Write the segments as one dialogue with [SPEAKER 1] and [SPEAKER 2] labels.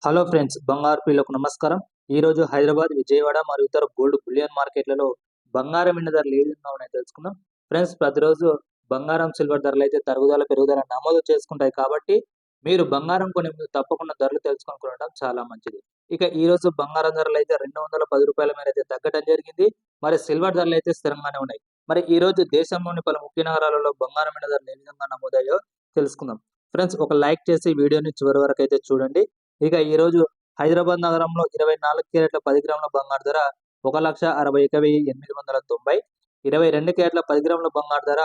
[SPEAKER 1] Hello friends, బంగారు ప్రియులకు నమస్కారం. ఈరోజు హైదరాబాద్, విజయవాడ మరియు ఇతర గోల్డ్ బులియన్ మార్కెట్లలో బంగారం వెండి ధరలు ఏ విధంగా ఉన్నాయో తెలుసుకుందాం. ఫ్రెండ్స్, ప్రతిరోజు బంగారం, సిల్వర్ ధరలు అయితే తరుగుదల, పెరుగుదల నమోదు చేసుకుంటాయి కాబట్టి మీరు బంగారం కొనే ముందు తప్పకుండా ధరలు తెలుసుకొని కొనడం చాలా మంచిది. ఇక ఈ రోజు బంగారం ధరలు అయితే ₹210 మేర అయితే తగ్గడం జరిగింది. మరి సిల్వర్ ధరలు అయితే స్థిరంగానే ఉన్నాయి. మరి ఈ రోజు దేశంలోని పలు ముఖ్య నగరాలలో బంగారం వెండి ధరలు ఏ విధంగా నమోదయ్యాయో తెలుసుకుందాం. ఫ్రెండ్స్, ఒక లైక్ చేసి వీడియోని చివరి వరకు అయితే చూడండి. ఇక ఈ రోజు హైదరాబాద్ నగరంలో 24 క్యారెట్ల 10 గ్రాముల బంగారు ధర 1,61,890. 22 క్యారెట్ల 10 గ్రాముల బంగారు ధర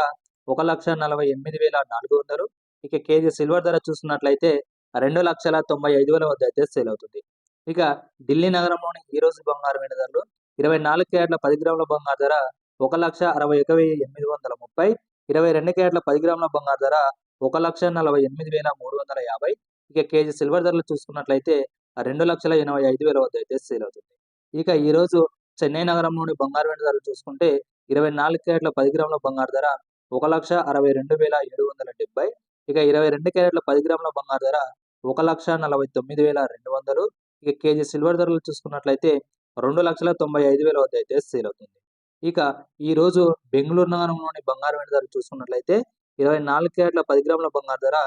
[SPEAKER 1] 1,48,400. ఇక కేజీ సిల్వర్ ధర చూసుకున్నట్లయితే 2,95,000 వద్ద అయితే సేల్ అవుతుంది. ఇక ఢిల్లీ నగరంలోని ఈ రోజు బంగారు వెండి ధరలు 24 క్యారెట్ల 10 గ్రాముల బంగారు ధర 1,61,830. 22 క్యారెట్ల 10 గ్రాముల బంగారు ధర 1,48,350. ఇక కేజీ సిల్వర్ ధరలు చూసుకున్నట్లయితే 2,85,000 వద్ద అయితే సేల్ అవుతుంది. ఇక ఈ రోజు చెన్నై నగరంలోని బంగారు వెండి ధరలు చూసుకుంటే 24 క్యారెట్ల 10 గ్రాముల బంగారు ధర 1,62,770. ఇక 22 క్యారెట్ల 10 గ్రాముల బంగారు ధర 1,49,200. ఇక కేజీ సిల్వర్ ధరలు చూసుకున్నట్లయితే 2,95,000 వద్ద అయితే సేల్ అవుతుంది. ఇక ఈ రోజు బెంగళూరు నగరంలోని బంగారు వెండి ధరలు చూసుకున్నట్లయితే 24 క్యారెట్ల 10 గ్రాముల బంగారు ధర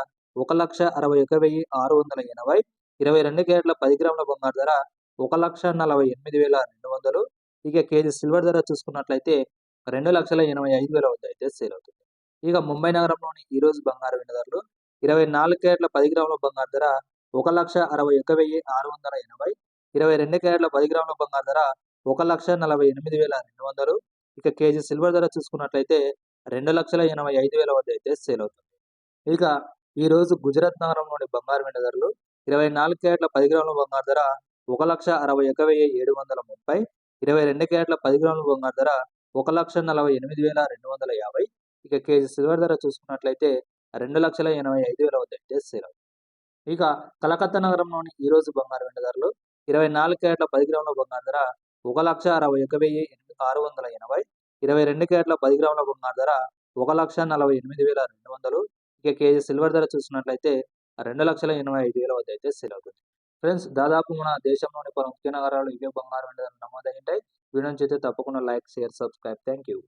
[SPEAKER 1] 1,61,680. 22 క్యారెట్ల 10 గ్రాముల బంగారు ధర 1,48,200. ఇక కేజీ సిల్వర్ ధర చూసుకున్నట్లయితే 2,85,000 వద్ద అయితే సేల్ అవుతుంది. ఇక ముంబై నగరంలోని ఈ రోజు బంగారు వెండి ధరలు 24 క్యారెట్ల 10 గ్రాముల బంగారు ధర 1,61,680. 22 క్యారెట్ల 10 గ్రాముల బంగారు ధర 1,48,200. ఇక కేజీ సిల్వర్ ధర చూసుకున్నట్లయితే 2,85,000 వద్ద అయితే సేల్ అవుతుంది. ఇక ఈ రోజు గుజరాత్ నగరంలోని బంగారు వెండి ధరలు 24 క్యారెట్ల 10 గ్రాముల బంగారు ధర 1,61,730. 22 క్యారెట్ల 10 గ్రాముల బంగారు ధర 1,48,250. ఇక కేజీ సిల్వర్ ధర చూసుకున్నట్లయితే 2,85,000 వద్ద అయితే సేల్ అవుతుంది. ఇక కలకత్తా నగరంలోని ఈ రోజు బంగారు వెండి ధరలు 24 క్యారెట్ల 10 గ్రాముల బంగారు ధర 1,61,680. 22 క్యారెట్ల 10 గ్రాముల బంగారు ధర 1,48,200. ఇక కేజీ సిల్వర్ ధర చూసుకున్నట్లయితే 2,85,000 వద్ద అయితే సేల్ అవుతుంది. ఫ్రెండ్స్, దాదాపు మన దేశంలోని పలు ముఖ్య నగరాలు ఇవే బంగారు వెండి ధరలు నమోదయ్యాయి. వీడియో నచ్చితే తప్పకుండా like, share, subscribe. Thank you.